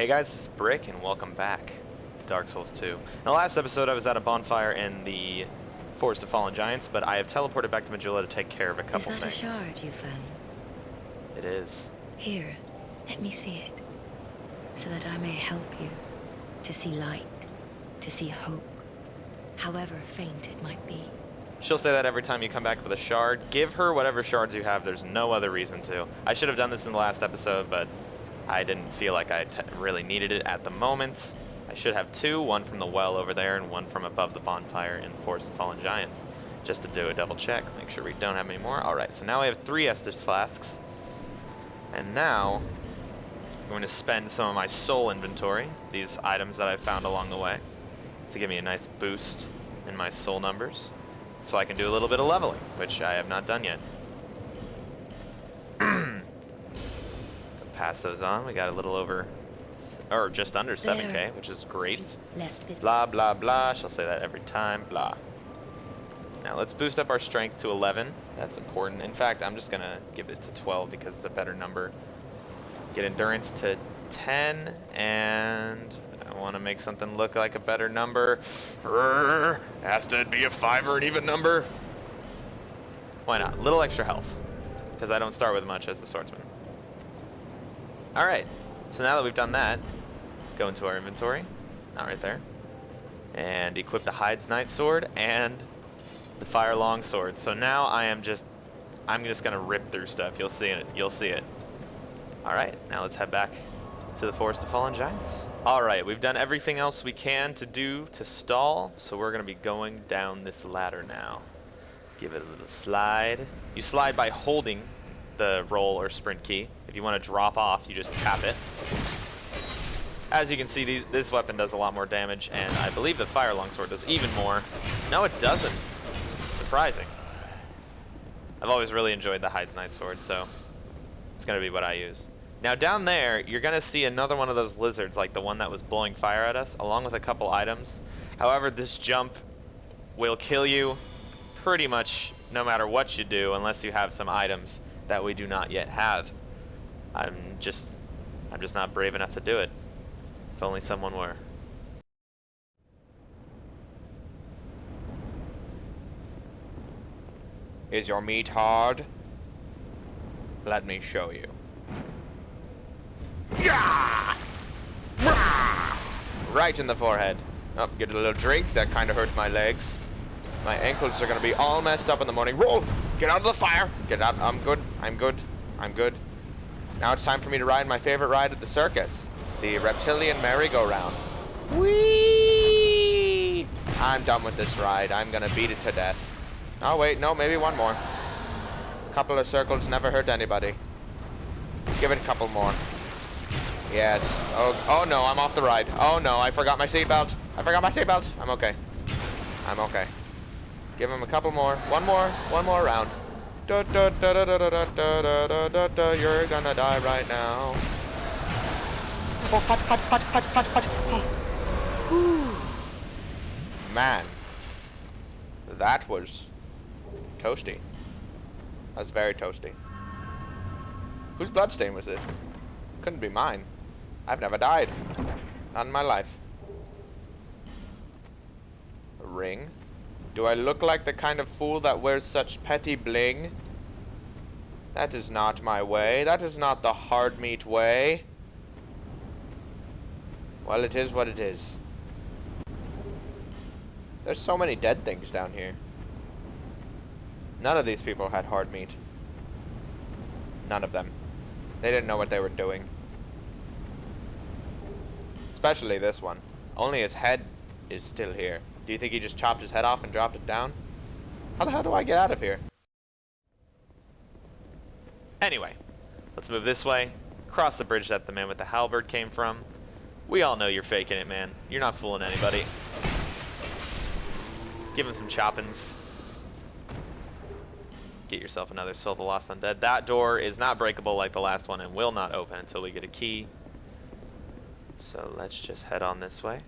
Hey guys, this is Brick, and welcome back to Dark Souls 2. In the last episode, I was at a bonfire in the Forest of Fallen Giants, but I have teleported back to Majula to take care of a couple things. Is that a shard you found? It is. Here, let me see it, so that I may help you to see light, to see hope, however faint it might be. She'll say that every time you come back with a shard. Give her whatever shards you have. There's no other reason to. I should have done this in the last episode, but I didn't feel like I really needed it at the moment. I should have two, one from the well over there and one from above the bonfire in the Forest of Fallen Giants, just to do a double check, make sure we don't have any more. Alright, so now we have 3 Estus flasks. And now, I'm going to spend some of my soul inventory, these items that I found along the way, to give me a nice boost in my soul numbers, so I can do a little bit of leveling, which I have not done yet. Pass those on. We got a little over, or just under 7k, which is great. Blah, blah, blah. She'll say that every time. Blah. Now let's boost up our strength to 11. That's important. In fact, I'm just going to give it to 12 because it's a better number. Get endurance to 10, and I want to make something look like a better number. Has to be a 5 or an even number. Why not? A little extra health, because I don't start with much as the swordsman. Alright, so now that we've done that, go into our inventory, not right there, and equip the Hides Knight Sword and the Fire Long Sword. So now I'm just gonna rip through stuff. You'll see it. Alright, now let's head back to the Forest of Fallen Giants. Alright, we've done everything else we can to stall, so we're gonna be going down this ladder now. Give it a little slide. You slide by holding the roll or sprint key. If you want to drop off, you just tap it. As you can see, this weapon does a lot more damage, and I believe the Fire Longsword does even more. No, it doesn't. Surprising. I've always really enjoyed the Hides Knight Sword, so it's going to be what I use. Now down there, you're going to see another one of those lizards, like the one that was blowing fire at us, along with a couple items. However, this jump will kill you pretty much no matter what you do, unless you have some items that we do not yet have. I'm just not brave enough to do it. If only someone were. Is your meat hard? Let me show you. Yeah! Right in the forehead. Oh, get a little drink. That kind of hurt my legs. My ankles are gonna be all messed up in the morning. Roll! Get out of the fire! Get out. I'm good. I'm good. I'm good. Now it's time for me to ride my favorite ride at the circus. The reptilian merry-go-round. Whee! I'm done with this ride. I'm gonna beat it to death. Oh wait, no, maybe one more. A couple of circles never hurt anybody. Give it a couple more. Yes. Oh no, I'm off the ride. Oh no, I forgot my seatbelt. I forgot my seatbelt. I'm okay. I'm okay. Give him a couple more. One more round. You're gonna die right now. Oh, hot. Man, that was toasty. That was very toasty. Whose bloodstain was this? Couldn't be mine. I've never died. Not in my life. A ring? Do I look like the kind of fool that wears such petty bling? That is not my way. That is not the hard meat way. Well, it is what it is. There's so many dead things down here. None of these people had hard meat. None of them. They didn't know what they were doing. Especially this one. Only his head is still here. Do you think he just chopped his head off and dropped it down? How the hell do I get out of here? Anyway, let's move this way. Cross the bridge that the man with the halberd came from. We all know you're faking it, man. You're not fooling anybody. Give him some choppings. Get yourself another Soul of the Lost Undead. That door is not breakable like the last one and will not open until we get a key. So let's just head on this way.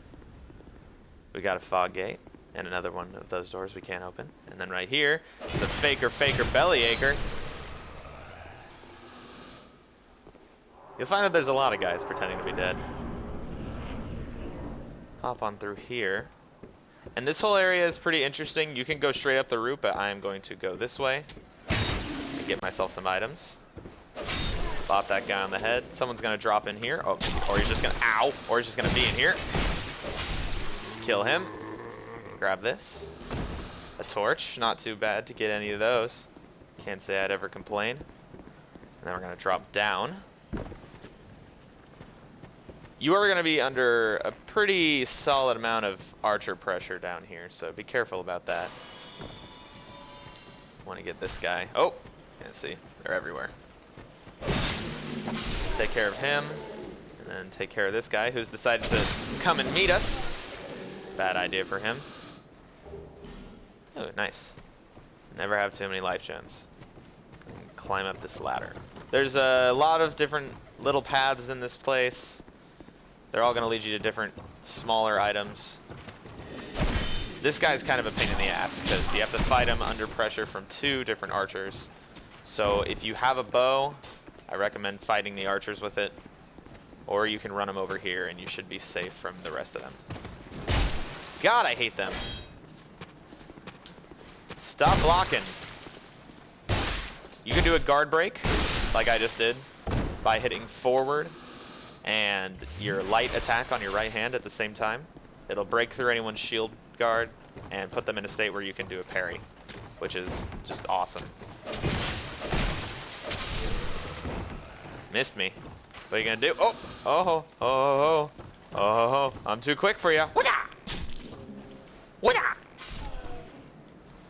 We got a fog gate and another one of those doors we can't open. And then right here, the faker bellyacher. You'll find that there's a lot of guys pretending to be dead. hop on through here. And this whole area is pretty interesting. You can go straight up the route, but I am going to go this way and get myself some items. Bop that guy on the head. Someone's going to drop in here. Oh, or he's just going to, ow, or he's just going to be in here. Kill him. Grab this. A torch. Not too bad to get any of those. Can't say I'd ever complain. And then we're going to drop down. You are going to be under a pretty solid amount of archer pressure down here, so be careful about that. Want to get this guy. Oh, can't see. They're everywhere. Take care of him, and then take care of this guy who's decided to come and meet us. Bad idea for him. Oh, nice. Never have too many life gems. Climb up this ladder. There's a lot of different little paths in this place. They're all going to lead you to different smaller items. This guy's kind of a pain in the ass because you have to fight him under pressure from 2 different archers. So if you have a bow, I recommend fighting the archers with it. Or you can run them over here and you should be safe from the rest of them. God, I hate them. Stop blocking. You can do a guard break, like I just did, by hitting forward and your light attack on your right hand at the same time. It'll break through anyone's shield guard and put them in a state where you can do a parry, which is just awesome. Missed me. What are you gonna do? Oh, oh, oh, oh, oh, oh, I'm too quick for you.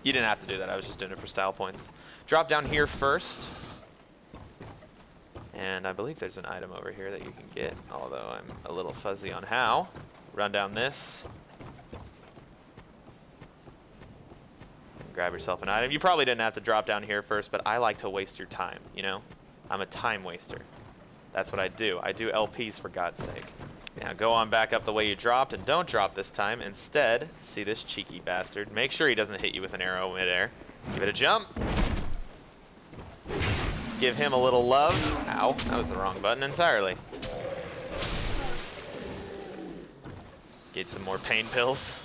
You didn't have to do that. I was just doing it for style points. Drop down here first. And I believe there's an item over here that you can get, although I'm a little fuzzy on how. Run down this. Grab yourself an item. You probably didn't have to drop down here first, but I like to waste your time, you know? I'm a time waster. That's what I do. I do LPs for God's sake. Now go on back up the way you dropped, and don't drop this time. Instead, see this cheeky bastard. Make sure he doesn't hit you with an arrow midair. Give it a jump. Give him a little love. Ow, that was the wrong button entirely. Get some more pain pills.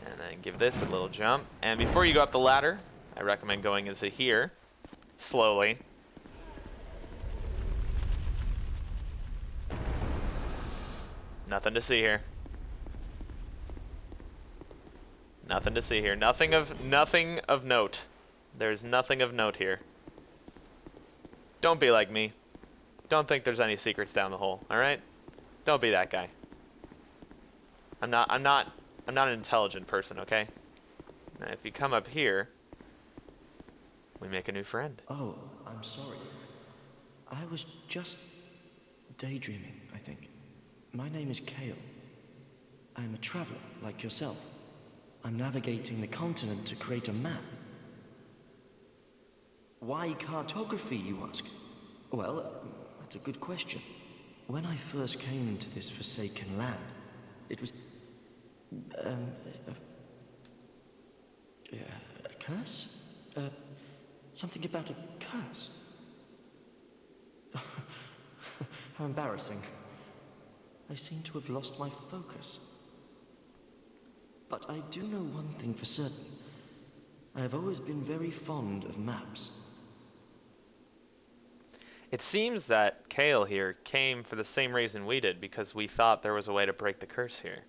And then give this a little jump. And before you go up the ladder, I recommend going into here slowly. Nothing to see here. Nothing to see here. Nothing of note. There's nothing of note here. Don't be like me. Don't think there's any secrets down the hole, all right? Don't be that guy. I'm not an intelligent person, okay? Now, if you come up here, we make a new friend. Oh, I'm sorry. I was just daydreaming, I think. My name is Cale. I'm a traveler, like yourself. I'm navigating the continent to create a map. Why cartography, you ask? Well, that's a good question. When I first came to this forsaken land, it was... a curse? Something about a curse. How embarrassing. I seem to have lost my focus. But I do know one thing for certain. I have always been very fond of maps. It seems that Cale here came for the same reason we did, because we thought there was a way to break the curse here.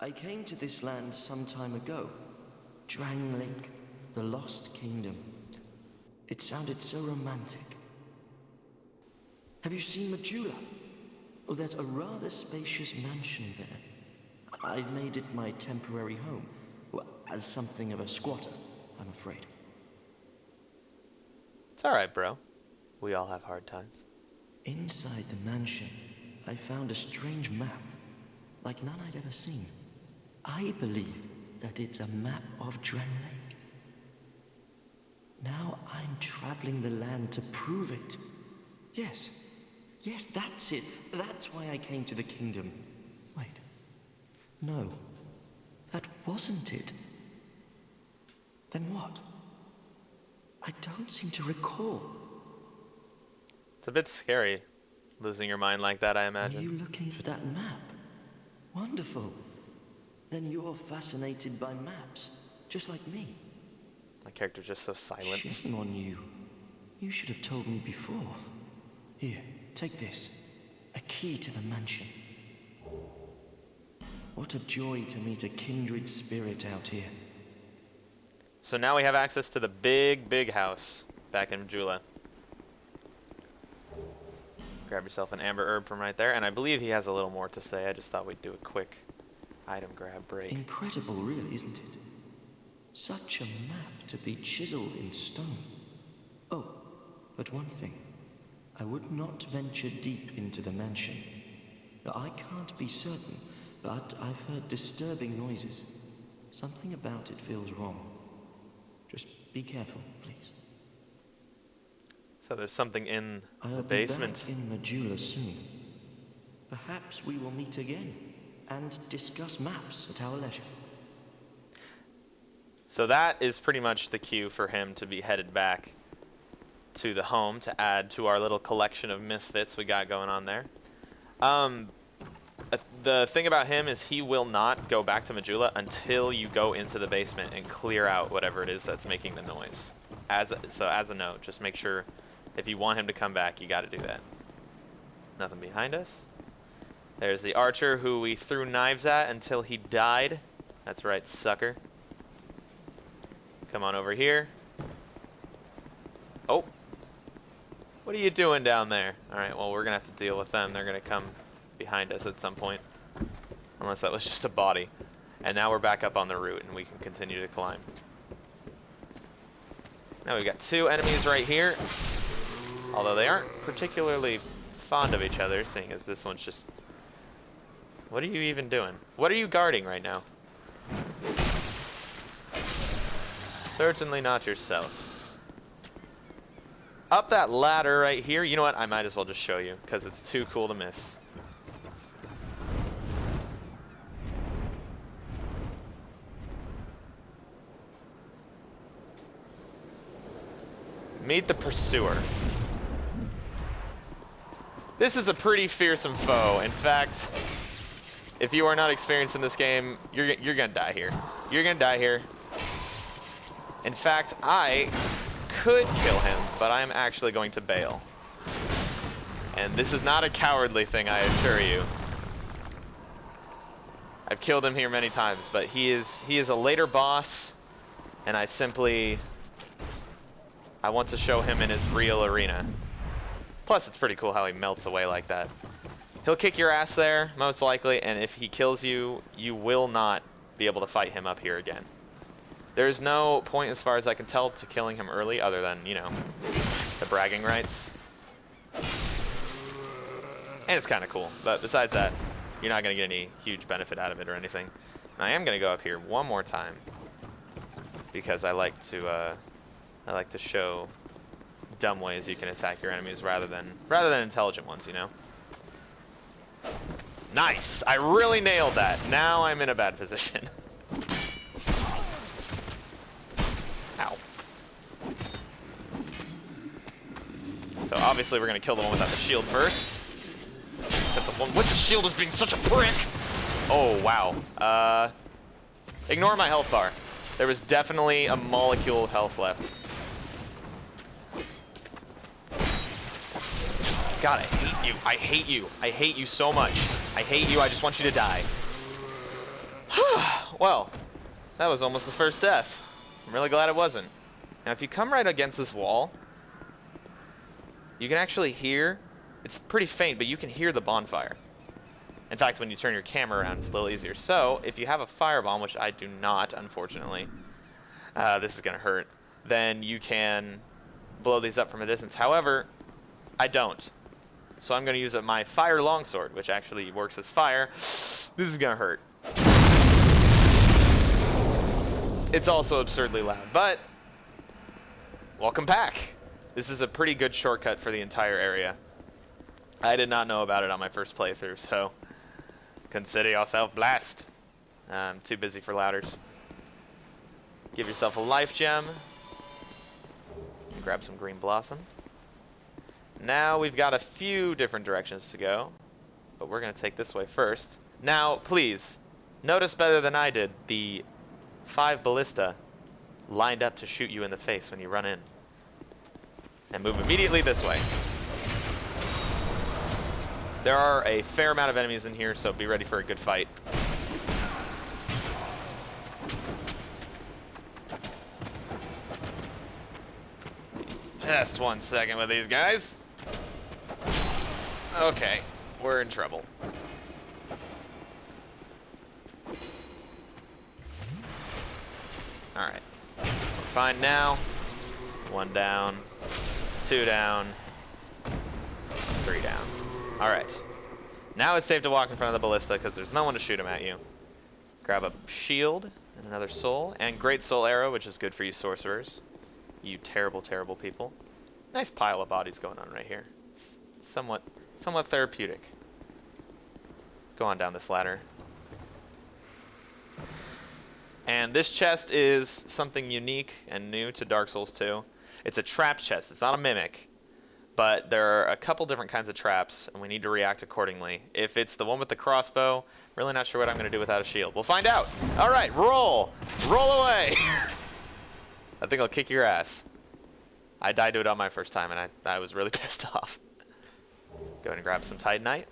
I came to this land some time ago. Drangleic, the Lost Kingdom. It sounded so romantic. Have you seen Majula? Oh, there's a rather spacious mansion there. I've made it my temporary home. Well, as something of a squatter, I'm afraid. It's alright, bro. We all have hard times. Inside the mansion, I found a strange map, like none I'd ever seen. I believe that it's a map of Drangleic. Now I'm traveling the land to prove it. Yes, that's it. That's why I came to the kingdom. Wait. No, that wasn't it. Then what? I don't seem to recall. It's a bit scary. losing your mind like that, I Are imagine. you looking for that map? Wonderful. Then you're fascinated by maps, just like me. My character's just so silent. Shame on you. You should have told me before. Here, take this. A key to the mansion. What a joy to meet a kindred spirit out here. So now we have access to the big house back in Majula. Grab yourself an amber herb from right there, and I believe he has a little more to say. I just thought we'd do a quick item grab break. Incredible, really, isn't it? Such a map to be chiseled in stone. Oh, but one thing. I would not venture deep into the mansion. Now, I can't be certain, but I've heard disturbing noises. Something about it feels wrong. Just be careful, please. So there's something in the I'll basement. be back in Majula soon. Perhaps we will meet again and discuss maps at our leisure. So that is pretty much the cue for him to be headed back to the home to add to our little collection of misfits we got going on there. The thing about him is he will not go back to Majula until you go into the basement and clear out whatever it is that's making the noise. So as a note, just make sure if you want him to come back, you got to do that. Nothing behind us. There's the archer who we threw knives at until he died. That's right, sucker. Come on over here. Oh. What are you doing down there? Alright, well, we're going to have to deal with them. They're going to come behind us at some point. Unless that was just a body. And now we're back up on the route and we can continue to climb. Now we've got two enemies right here. Although they aren't particularly fond of each other, seeing as this one's just... What are you even doing? What are you guarding right now? Certainly not yourself. Up that ladder right here. You know what? I might as well just show you, because it's too cool to miss. Meet the Pursuer. This is a pretty fearsome foe. In fact, if you are not experienced in this game, you're gonna die here. You're gonna die here. In fact, I could kill him, but I'm actually going to bail. And this is not a cowardly thing, I assure you. I've killed him here many times, but he is a later boss, and I want to show him in his real arena. Plus, it's pretty cool how he melts away like that. He'll kick your ass there, most likely, and if he kills you, you will not be able to fight him up here again. There's no point, as far as I can tell, to killing him early, other than, you know, the bragging rights. And it's kind of cool, but besides that, you're not going to get any huge benefit out of it or anything. And I am going to go up here one more time, because I like to show dumb ways you can attack your enemies rather than intelligent ones, you know? Nice! I really nailed that. Now I'm in a bad position. Ow. So obviously we're going to kill the one without the shield first. Except the one with the shield is being such a prick! Oh, wow. Ignore my health bar. There was definitely a molecule of health left. God, I hate you. I hate you. I hate you so much. I hate you. I just want you to die. Well, that was almost the first death. I'm really glad it wasn't. Now, if you come right against this wall, you can actually hear... It's pretty faint, but you can hear the bonfire. In fact, when you turn your camera around, it's a little easier. So, if you have a firebomb, which I do not, unfortunately, this is going to hurt, then you can blow these up from a distance. However, I don't. So I'm going to use my fire longsword, which actually works as fire. This is going to hurt. It's also absurdly loud, but welcome back. This is a pretty good shortcut for the entire area. I did not know about it on my first playthrough, so consider yourself blessed. I'm too busy for ladders. Give yourself a life gem. Grab some green blossom. Now we've got a few different directions to go, but we're going to take this way first. Now, please, notice better than I did the 5 ballista lined up to shoot you in the face when you run in. And move immediately this way. There are a fair amount of enemies in here, so be ready for a good fight. Just 1 second with these guys. Okay, we're in trouble. Alright. We're fine now. 1 down. 2 down. 3 down. Alright. Now it's safe to walk in front of the ballista because there's no one to shoot him at you. Grab a shield and another soul. And great soul arrow, which is good for you sorcerers. You terrible, terrible people. Nice pile of bodies going on right here. It's somewhat therapeutic. Go on down this ladder. And this chest is something unique and new to Dark Souls 2. It's a trap chest. It's not a mimic. But there are a couple different kinds of traps, and we need to react accordingly. If it's the one with the crossbow, really not sure what I'm going to do without a shield. We'll find out. All right, roll. Roll away. That thing will kick your ass. I died to it on my first time, and I was really pissed off. Go ahead and grab some Titanite.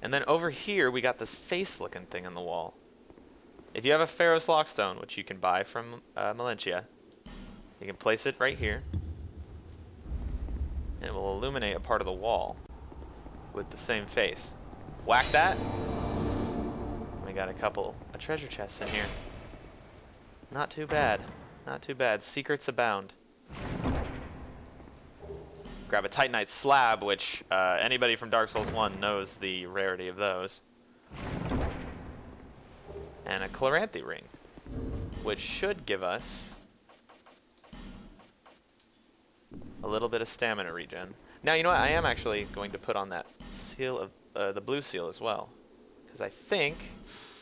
And then over here, we got this face-looking thing on the wall. If you have a Pharaoh's Lockstone, which you can buy from Melentia, you can place it right here. And it will illuminate a part of the wall with the same face. Whack that. We got a treasure chests in here. Not too bad. Not too bad. Secrets abound. Grab a Titanite slab, which anybody from Dark Souls 1 knows the rarity of those. And a Chloranthy ring, which should give us a little bit of stamina regen. Now, you know what? I am actually going to put on that seal of the blue seal as well, because I think,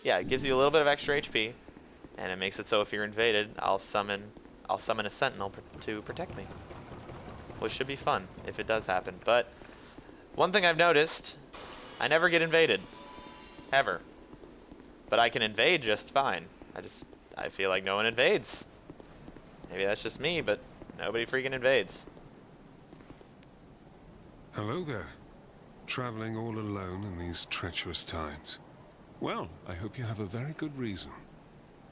yeah, it gives you a little bit of extra HP, and it makes it so if you're invaded, I'll summon a sentinel to protect me, which should be fun if it does happen. But one thing I've noticed, I never get invaded, ever. But I can invade just fine. I feel like no one invades. Maybe that's just me, but nobody freaking invades. Hello there. Traveling all alone in these treacherous times. Well, I hope you have a very good reason.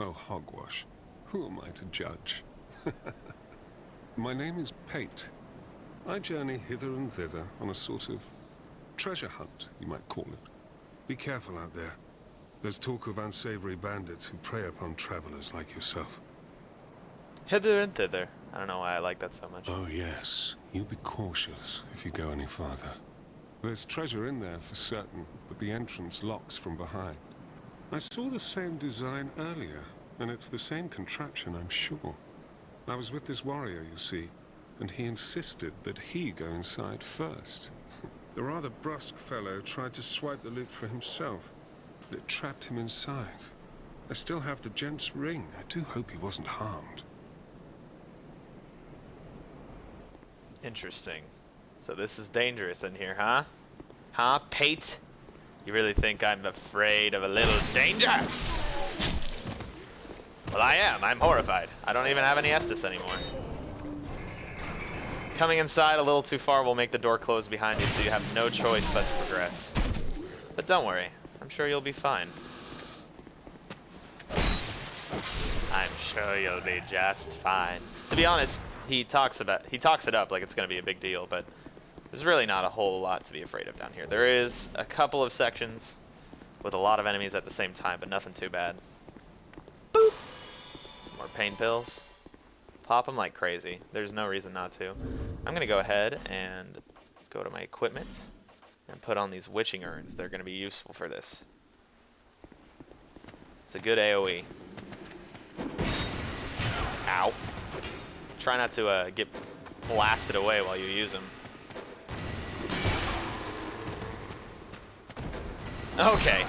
Oh, hogwash. Who am I to judge? My name is Pate. I journey hither and thither on a sort of treasure hunt, you might call it. Be careful out there. There's talk of unsavory bandits who prey upon travelers like yourself. Hither and thither. I don't know why I like that so much. Oh yes, you be cautious if you go any farther. There's treasure in there for certain, but the entrance locks from behind. I saw the same design earlier, and it's the same contraption, I'm sure. I was with this warrior, you see, and he insisted that he go inside first. The rather brusque fellow tried to swipe the loot for himself. It trapped him inside. I still have the gent's ring. I do hope he wasn't harmed. Interesting. So this is dangerous in here, huh? Huh, Pate? You really think I'm afraid of a little danger? Well, I am. I'm horrified. I don't even have any Estus anymore. Coming inside a little too far will make the door close behind you, so you have no choice but to progress. But don't worry. I'm sure you'll be fine. I'm sure you'll be just fine. To be honest, he talks it up like it's going to be a big deal, but there's really not a whole lot to be afraid of down here. There is a couple of sections with a lot of enemies at the same time, but nothing too bad. Boop! Some more pain pills. Pop them like crazy. There's no reason not to. I'm going to go ahead and go to my equipment and put on these witching urns. They're going to be useful for this. It's a good AoE. Ow. Try not to get blasted away while you use them. Okay.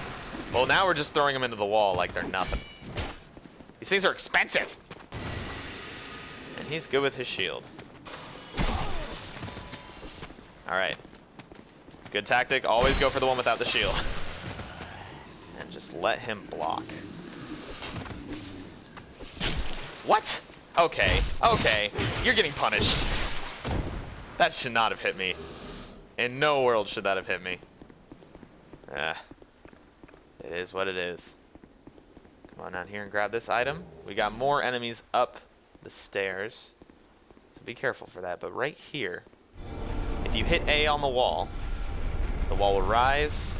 Well, now we're just throwing them into the wall like they're nothing. These things are expensive. And he's good with his shield. All right. Good tactic. Always go for the one without the shield. And just let him block. What? Okay. Okay. You're getting punished. That should not have hit me. In no world should that have hit me. It is what it is. Come on down here and grab this item. We got more enemies up the stairs. So be careful for that. But right here, if you hit A on the wall will rise.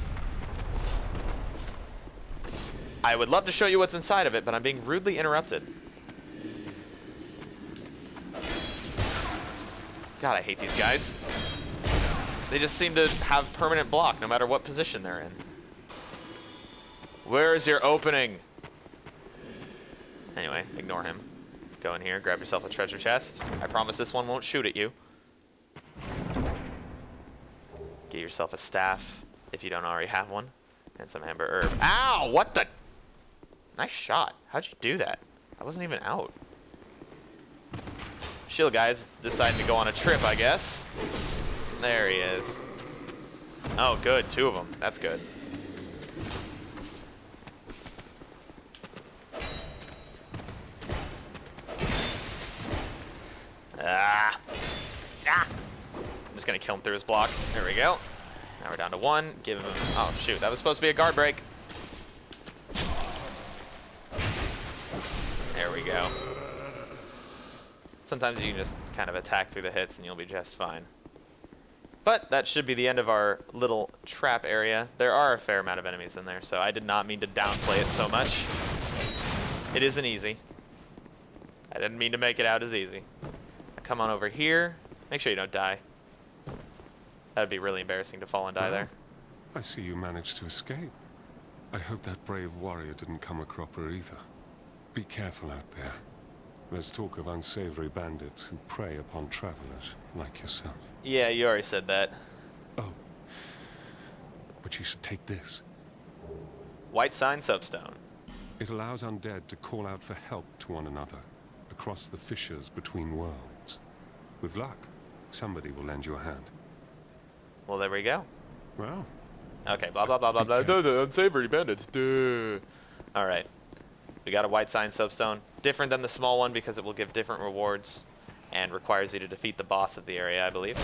I would love to show you what's inside of it, but I'm being rudely interrupted. God, I hate these guys. They just seem to have permanent block no matter what position they're in. Where is your opening? Anyway, ignore him. Go in here, grab yourself a treasure chest. I promise this one won't shoot at you. Get yourself a staff if you don't already have one. And some amber herb. Ow! What the? Nice shot. How'd you do that? I wasn't even out. Shield guy's deciding to go on a trip, I guess. There he is. Oh, good. 2 of them. That's good. Ah! I'm just gonna kill him through his block. There we go. Now we're down to 1. Give him. Oh shoot! That was supposed to be a guard break. There we go. Sometimes you can just kind of attack through the hits and you'll be just fine. But that should be the end of our little trap area. There are a fair amount of enemies in there, so I did not mean to downplay it so much. It isn't easy. I didn't mean to make it out as easy. Now come on over here. Make sure you don't die. That would be really embarrassing to fall and die there. I see you managed to escape. I hope that brave warrior didn't come a cropper either. Be careful out there. There's talk of unsavory bandits who prey upon travelers like yourself. Yeah, you already said that. Oh. But you should take this. White sign substone. It allows undead to call out for help to one another across the fissures between worlds. With luck, somebody will lend you a hand. Well, there we go. Well. Okay, blah, blah, blah, blah, blah. The unsavory bandits. Duh. All right. We got a white sign substone. Different than the small one because it will give different rewards and requires you to defeat the boss of the area, I believe.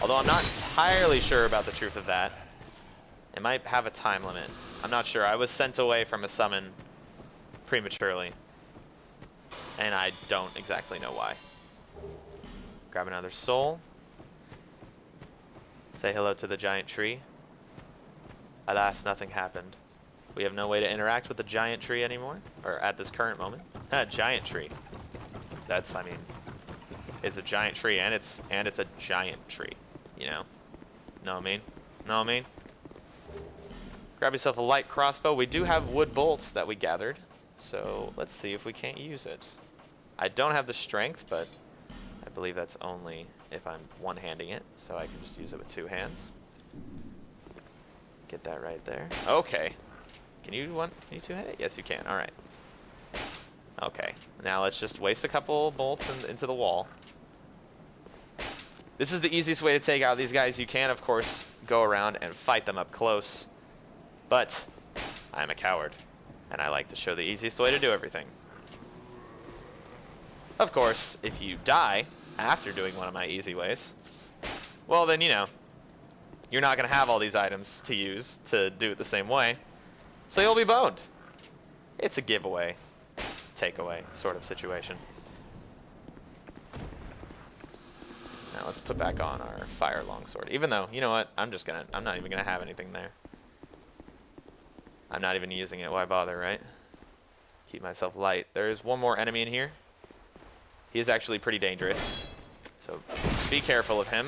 Although I'm not entirely sure about the truth of that. It might have a time limit. I'm not sure. I was sent away from a summon prematurely. And I don't exactly know why. Grab another soul. Say hello to the giant tree. Alas, nothing happened. We have no way to interact with the giant tree anymore, or at this current moment. Giant tree. That's, I mean, it's a giant tree, and it's a giant tree. You know what I mean? Know what I mean? Grab yourself a light crossbow. We do have wood bolts that we gathered, so let's see if we can't use it. I don't have the strength, but I believe that's only if I'm one-handing it, so I can just use it with 2 hands. Get that right there. Okay. Can you two-hand it? Yes, you can. All right. Okay. Now let's just waste a couple bolts into the wall. This is the easiest way to take out these guys. You can, of course, go around and fight them up close. But I'm a coward, and I like to show the easiest way to do everything. Of course, if you die after doing one of my easy ways, well then, you know, you're not going to have all these items to use to do it the same way. So you'll be boned. It's a giveaway, takeaway sort of situation. Now let's put back on our fire longsword. Even though, you know what, I'm not even gonna have anything there. I'm not even using it, why bother, right? Keep myself light. There is one more enemy in here. He is actually pretty dangerous. So be careful of him.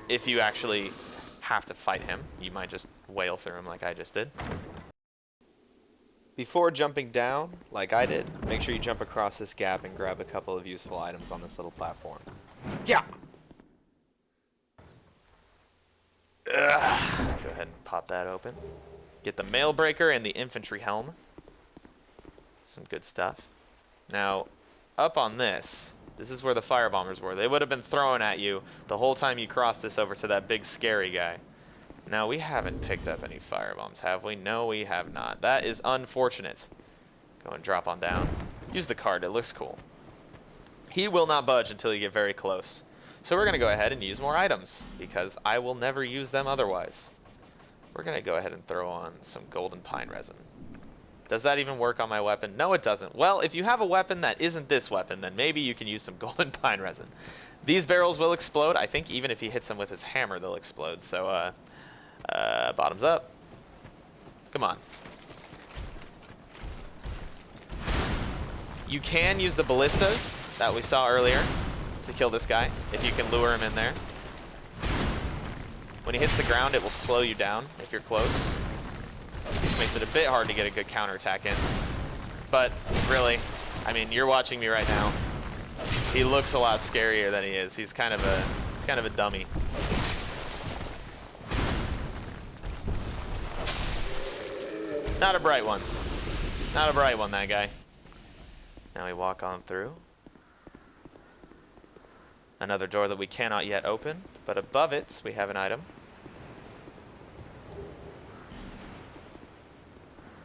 If you actually have to fight him, you might just wail through him like I just did. Before jumping down, like I did, make sure you jump across this gap and grab a couple of useful items on this little platform. Yeah! Ugh. Go ahead and pop that open. Get the mail breaker and the infantry helm. Some good stuff. Now, up on this, This is where the firebombers were. They would have been thrown at you the whole time you crossed this over to that big scary guy. Now, we haven't picked up any firebombs, have we? No, we have not. That is unfortunate. Go and drop on down. Use the card. It looks cool. He will not budge until you get very close. So we're going to go ahead and use more items, because I will never use them otherwise. We're going to go ahead and throw on some golden pine resin. Does that even work on my weapon? No, it doesn't. Well, if you have a weapon that isn't this weapon, then maybe you can use some golden pine resin. These barrels will explode. I think even if he hits them with his hammer, they'll explode. So, bottoms up. Come on. You can use the ballistas that we saw earlier to kill this guy, if you can lure him in there. When he hits the ground, it will slow you down if you're close. Makes it a bit hard to get a good counterattack in. But really, I mean, you're watching me right now. He looks a lot scarier than he is. He's kind of a dummy. Not a bright one. Not a bright one, that guy. Now we walk on through. Another door that we cannot yet open, but above it, we have an item.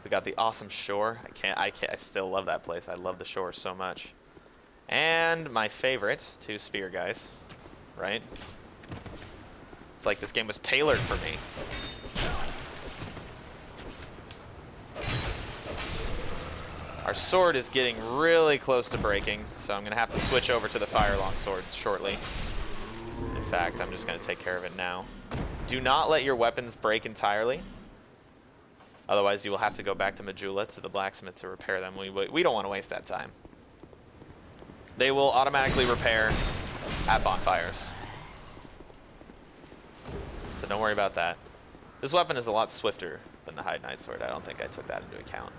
We got the awesome shore. I still love that place. I love the shore so much. And my favorite, two spear guys, right? It's like this game was tailored for me. Our sword is getting really close to breaking, so I'm going to have to switch over to the fire longsword shortly. In fact, I'm just going to take care of it now. Do not let your weapons break entirely. Otherwise, you will have to go back to Majula, to the blacksmith, to repair them. We don't want to waste that time. They will automatically repair at bonfires. So don't worry about that. This weapon is a lot swifter than the Hide Knight sword. I don't think I took that into account.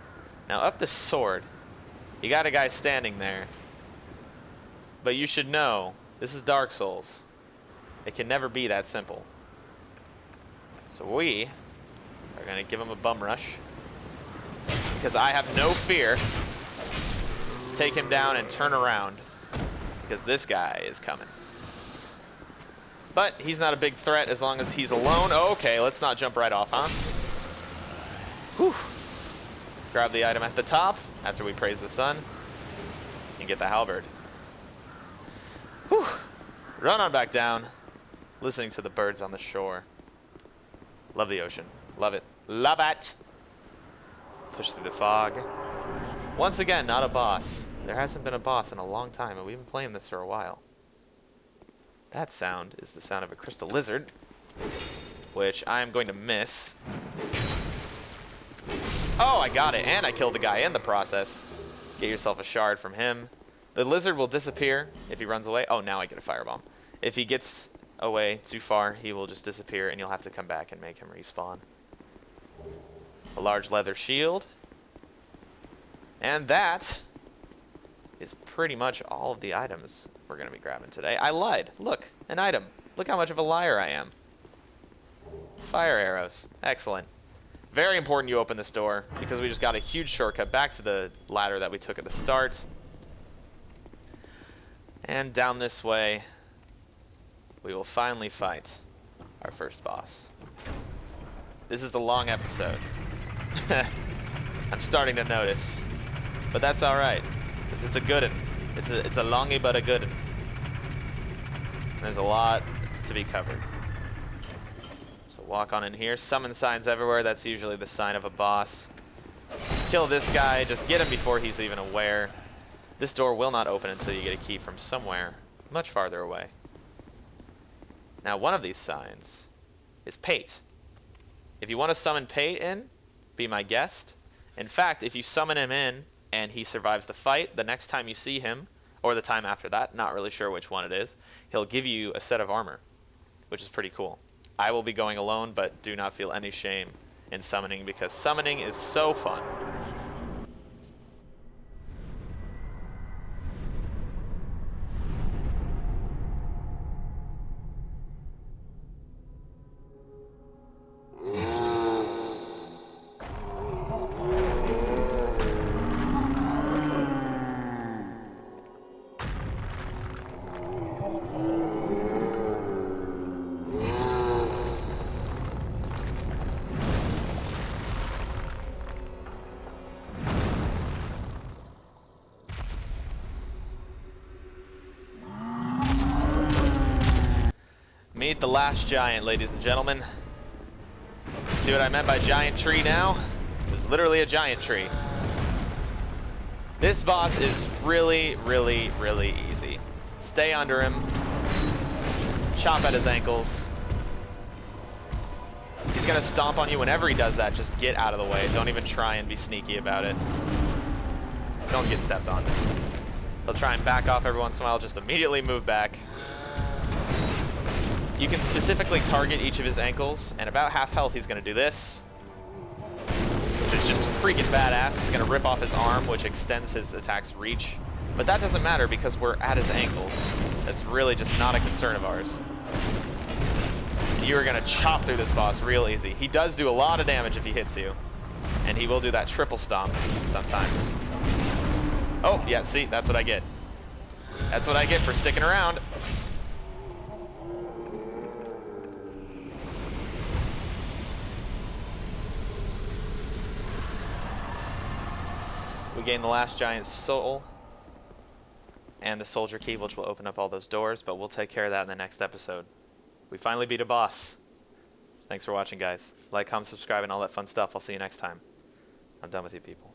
Now, up this sword, you got a guy standing there. But you should know, this is Dark Souls. It can never be that simple. So we are going to give him a bum rush, because I have no fear. Take him down and turn around, because this guy is coming. But he's not a big threat as long as he's alone. Oh, okay, let's not jump right off, huh? Whew. Grab the item at the top after we praise the sun and get the halberd. Whew. Run on back down, listening to the birds on the shore. Love the ocean. Love it. Love it. Push through the fog. Once again, not a boss. There hasn't been a boss in a long time, and we've been playing this for a while. That sound is the sound of a crystal lizard, which I am going to miss. Oh, I got it, and I killed the guy in the process. Get yourself a shard from him. The lizard will disappear if he runs away. Oh, now I get a firebomb. If he gets away too far, he will just disappear, and you'll have to come back and make him respawn. A large leather shield. And that is pretty much all of the items we're going to be grabbing today. I lied. Look, an item. Look how much of a liar I am. Fire arrows. Excellent. Very important you open this door, because we just got a huge shortcut back to the ladder that we took at the start. And down this way, we will finally fight our first boss. This is the long episode. I'm starting to notice, but that's all right. It's a good one. It's a longy but a good one. There's a lot to be covered. So walk on in here. Summon signs everywhere. That's usually the sign of a boss. Kill this guy. Just get him before he's even aware. This door will not open until you get a key from somewhere much farther away. Now, one of these signs is Pate. If you want to summon Pate in, be my guest. In fact, if you summon him in and he survives the fight, the next time you see him, or the time after that, not really sure which one it is, he'll give you a set of armor, which is pretty cool. I will be going alone, but do not feel any shame in summoning, because summoning is so fun. beat the last giant, ladies and gentlemen. See what I meant by giant tree now? It was literally a giant tree. This boss is really, really, really easy. Stay under him. Chop at his ankles. He's gonna stomp on you whenever he does that. Just get out of the way. Don't even try and be sneaky about it. Don't get stepped on. He'll try and back off every once in a while. Just immediately move back. You can specifically target each of his ankles, and about half health he's gonna do this, which is just freaking badass. He's gonna rip off his arm, which extends his attack's reach. But that doesn't matter because we're at his ankles. That's really just not a concern of ours. You are gonna chop through this boss real easy. He does do a lot of damage if he hits you, and he will do that triple stomp sometimes. Oh, yeah, see, that's what I get. That's what I get for sticking around. We gain the last giant's soul and the soldier key, which will open up all those doors, but we'll take care of that in the next episode. We finally beat a boss. Thanks for watching, guys. Like, comment, subscribe, and all that fun stuff. I'll see you next time. I'm done with you people.